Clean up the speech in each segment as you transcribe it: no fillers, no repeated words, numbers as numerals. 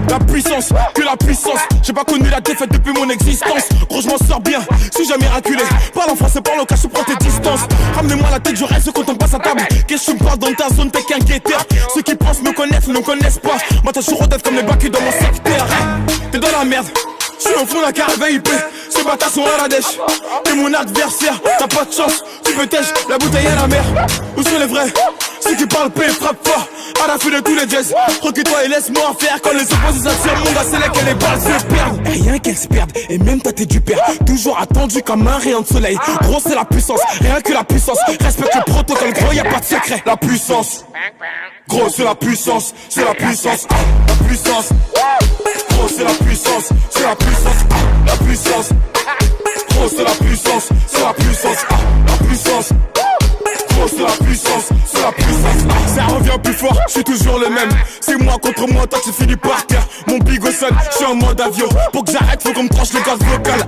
La puissance, que la puissance. J'ai pas connu la défaite depuis mon existence. Gros je m'en sors bien, suis jamais miraculé. Parle en français, parle au cas, je prends tes distances. Ramenez-moi la tête, je reste quand on passe à table. Qu'est-ce que tu me parles dans ta zone, t'es qu'un guetteur. Ceux qui pensent me connaissent, ne me connaissent pas. Moi t'as toujours rodette comme les bacs dans mon secteur. T'es dans la merde, je suis au fond d'un caravane IP. Ces bâtards sont à la dèche. T'es mon adversaire, t'as pas de chance. Tu peux tèche, la bouteille à la mer. Où sont les vrais? Ceux qui parlent paix, frappe fort. À la fin de tous les jazz, recule-toi et laisse-moi en faire. Quand les opposés s'attirent, mon gars, c'est là que les balles se perdent. Rien qu'elles se perdent, et même ta tête du père. Toujours attendu comme un rayon de soleil. Gros, c'est la puissance, rien que la puissance. Respecte le protocole, gros, y'a pas de secret. La puissance, gros, c'est la puissance, c'est la puissance. La puissance, gros, c'est la puissance, c'est la puissance. La puissance, gros, c'est la puissance, c'est la puissance. La puissance. C'est la puissance, c'est la puissance. Ça revient plus fort, je suis toujours le même. C'est moi contre moi, toi tu finis par terre. Mon bigot sonne, je suis en mode avion. Pour que j'arrête, faut qu'on me tranche le gaz vocal.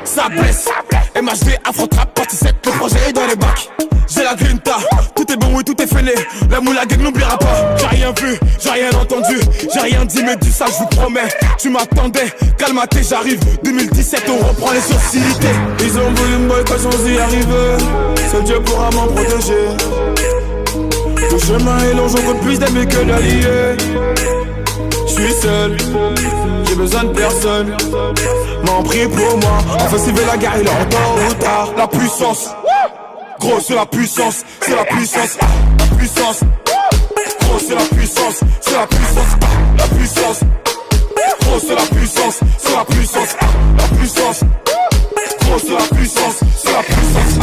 Ça blesse, MHD, Afro-Trap, partie 7, le projet est dans les bacs. J'ai la grinta, tout est bon, oui tout est fêlé. La moula gang n'oubliera pas. J'ai rien vu, j'ai rien entendu, j'ai rien dit, mais dis ça, je vous promets. Tu m'attendais, calme-toi, j'arrive. 2017, on reprend les sociétés. Ils ont voulu me boycotter sans y arriver. Seul Dieu pourra m'en protéger. Le chemin est long, j'en compte plus d'amis que d'alliés. J'suis seul, j'ai besoin de personne. M'en prie pour moi, enfin s'il veut la guerre, il est en tôt ou tard. La puissance, gros c'est la puissance, c'est la puissance. La puissance, gros c'est la puissance, c'est la puissance. La puissance, gros c'est la puissance, c'est la puissance. La puissance, gros c'est la puissance, c'est la puissance.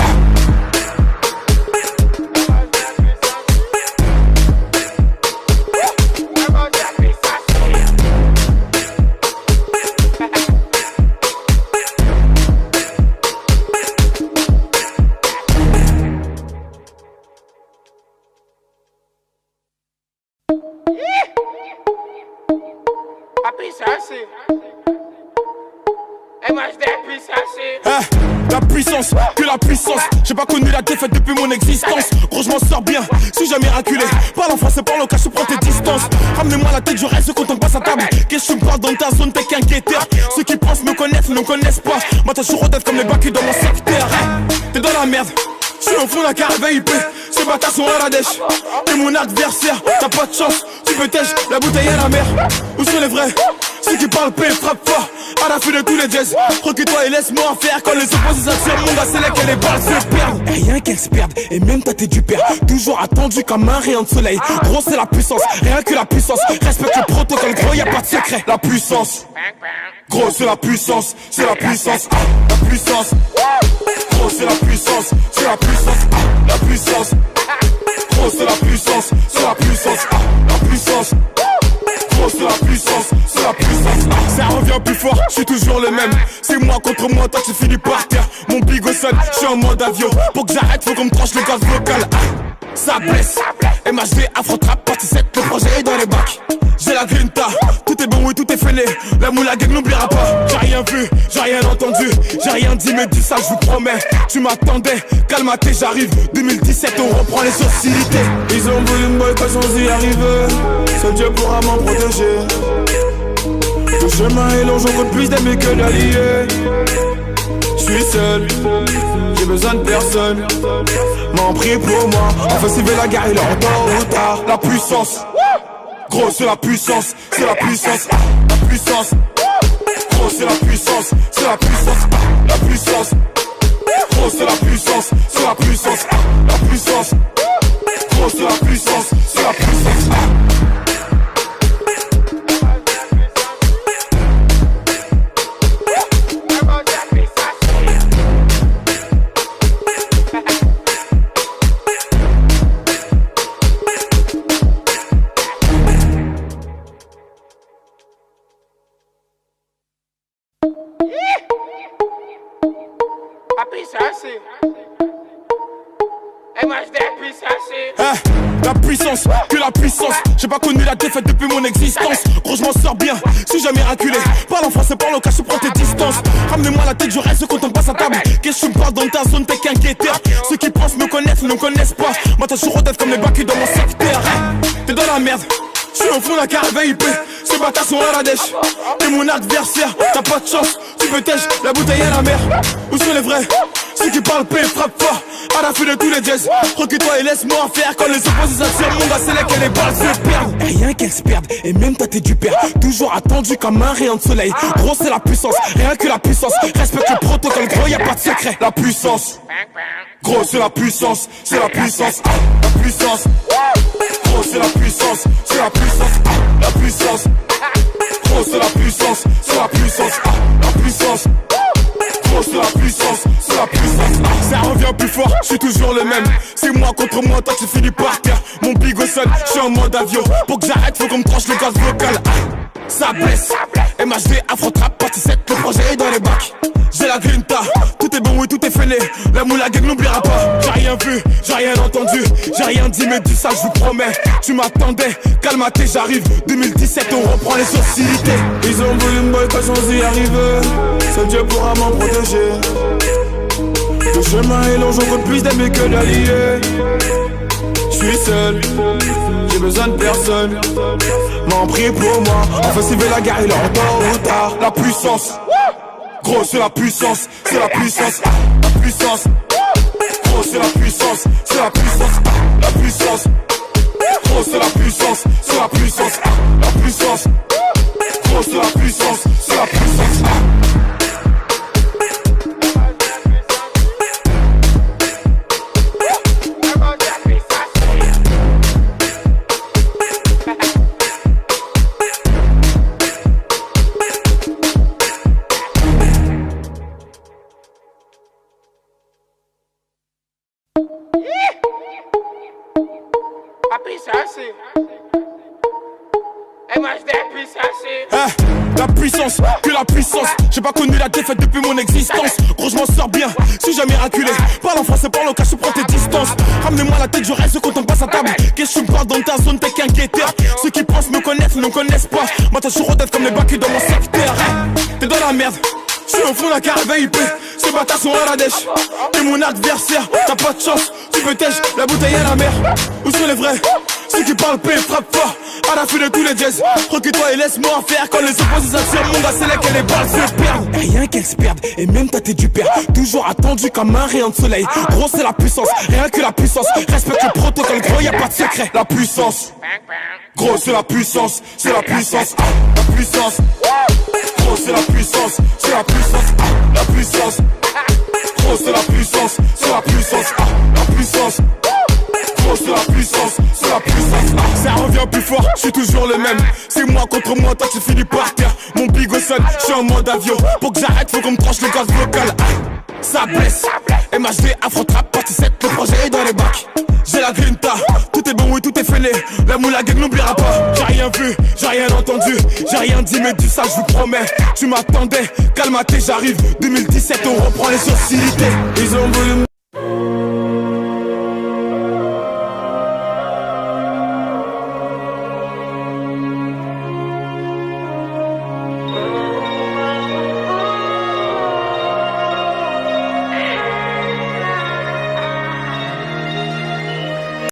La puissance, que la puissance. J'ai pas connu la défaite depuis mon existence. Gros je m'en sors bien, suis jamais miraculé. Parle en français, parle au cas, je prends tes distances. Ramenez-moi la tête, je reste quand on passe à table. Qu'est-ce que tu me parles dans ta zone, t'es qu'un guetteur. Ceux qui pensent me connaissent, ne me connaissent pas. Moi t'as toujours rodette comme les bacs dans mon secteur. T'es dans la merde, je suis au fond d'un caravane IP. Ces bâtards sont à la dèche. T'es mon adversaire, t'as pas de chance. Tu peux tèche, la bouteille à la mer. Où sont les vrais? Ceux qui parlent paix, frappe fort. À la fin de tous les jazz, recule-toi et laisse-moi en faire. Quand les opposés s'attirent, mon gars, c'est là que les balles se perdent. Rien qu'elles se perdent, et même ta tête du père. Toujours attendu comme un rayon de soleil. Gros, c'est la puissance, rien que la puissance. Respecte le protocole, gros, y'a pas de secret. La puissance, gros, c'est la puissance, c'est la puissance. La puissance, gros, c'est la puissance, c'est la puissance. La puissance, gros, c'est la puissance, c'est la puissance. La puissance, gros, c'est la puissance, c'est la puissance. Ça revient plus fort, je suis toujours le même. C'est moi contre moi, toi tu finis par terre. Mon bigot sonne, je suis en mode avion. Pour que j'arrête, faut qu'on me tranche le gaz vocal. Ça blesse, MHD, Afro-Trap, partie 7, le projet est dans les bacs. J'ai la grinta, tout est bon, oui tout est fêlé. La moula gang n'oubliera pas. J'ai rien vu, j'ai rien entendu, j'ai rien dit, mais dis ça, je vous promets. Tu m'attendais, calme-toi, j'arrive. 2017, on reprend les sociétés. Ils ont voulu me boycotter sans y arriver. Seul Dieu pourra m'en protéger. Le chemin est long, j'en compte plus d'amis que d'alliés. J'suis seul, j'ai besoin de personne. M'en prie pour moi, enfin s'il veut la guerre, il est en tôt ou tard. La puissance, gros c'est la puissance, c'est la puissance. La puissance, gros c'est la puissance, c'est la puissance. La puissance, gros c'est la puissance, c'est la puissance. La puissance, gros c'est la puissance, c'est la puissance. La puissance, que la puissance. J'ai pas connu la défaite depuis mon existence. Gros je m'en sors bien, suis jamais miraculé. Parle en français, parle au cas, je prends tes distances. Ramenez-moi la tête, je reste quand on passe à table. Qu'est-ce que tu me parles dans ta zone, t'es qu'un guetteur. Ceux qui pensent me connaissent, ne me connaissent pas. Moi M'attends sur tête comme les bacs dans mon secteur. T'es dans la merde, je suis au fond d'un carré VIP. Ces bâtards sont à la dèche. T'es mon adversaire, t'as pas de chance. Tu peux tèche, la bouteille à la mer. Où sont les vrais? Ceux qui parlent paix, frappe fort. À la fin de tous les jazz, recule-toi et laisse-moi faire. Quand les opposés s'attirent, mon gars, c'est là que les balles se perdent. Rien qu'elles se perdent, et même toi t'es du père. Toujours attendu comme un rayon de soleil. Gros, c'est la puissance, rien que la puissance. Respecte le protocole, gros, y'a pas de secret. La puissance, gros, c'est la puissance, c'est la puissance. La puissance, gros, c'est la puissance, c'est la puissance. La puissance, gros, c'est la puissance, c'est la puissance. La puissance. C'est la puissance, c'est la puissance. Ça revient plus fort, je suis toujours le même. C'est moi contre moi, toi tu finis par terre. Mon bigot sonne, je suis en mode avion. Pour que j'arrête, faut qu'on me tranche le gaz vocal. Ça blesse, MHD, Afro-Trap, partie 7, le projet est dans les bacs. J'ai la grinta, tout est bon, oui, tout est fêlé. La moula gang n'oubliera pas. J'ai rien vu, j'ai rien entendu, j'ai rien dit, mais dis ça, je vous promets. Tu m'attendais, calme-toi, j'arrive. 2017, on reprend les sociétés. Ils ont voulu me boycotter sans y arriver. Seul Dieu pourra m'en protéger. Le chemin est long, j'en compte plus d'amis que d'alliés. Je suis seul, j'ai besoin de personne. M'en prie pour moi, enfin s'il veut la guerre, il est en tôt ou tard. La puissance, gros c'est la puissance, c'est la puissance. La puissance, gros c'est la puissance, c'est la puissance. La puissance, gros c'est la puissance, c'est la puissance. La puissance, gros c'est la puissance, c'est la puissance. La puissance, que la puissance. J'ai pas connu la défaite depuis mon existence. Gros je m'en sors bien, suis jamais miraculé. Parle en français, parle au cas, je prends tes distances. Ramenez-moi la tête, je reste quand on passe à table. Qu'est-ce que tu me parles dans ta zone, t'es qu'un guetteur. Ceux qui pensent me connaissent, ne me connaissent pas. Maintenant je suis rodette comme les bacs dans mon secteur. T'es dans la merde, je suis au fond d'un carré VIP. Ces bâtards sont à la dèche. T'es mon adversaire, t'as pas de chance. Tu peux tèche, la bouteille à la mer. Où sont les vrais? Ceux qui parlent paix, frappe fort. À la fin de tous les jazz, recule-toi et laisse-moi faire. Quand les opposés s'attirent, mon gars, c'est là que les balles se perdent. Rien qu'elles se perdent, et même toi t'es du père. Toujours attendu comme un rayon de soleil. Gros c'est la puissance, rien que la puissance. Respecte le protocole, gros y'a pas de secret. La puissance, gros c'est la puissance, c'est la puissance. La puissance, gros c'est la puissance, c'est la puissance. La puissance, gros c'est la puissance, c'est la puissance. La puissance, gros c'est la puissance, c'est la puissance. Ça revient plus fort, je suis toujours le même. C'est moi contre moi, toi tu finis par terre. Mon bigot sonne, je suis en mode avion. Pour que j'arrête, faut qu'on me tranche le gaz vocal. Ça blesse, MHD, Afro-Trap, partie 7, le projet est dans les bacs. J'ai la grinta, tout est bon, oui, tout est fêlé. La moula gang n'oubliera pas. J'ai rien vu, j'ai rien entendu, j'ai rien dit, mais dis ça, je vous promets. Tu m'attendais, calme-toi, j'arrive. 2017, on reprend les sociétés. Ils ont voulu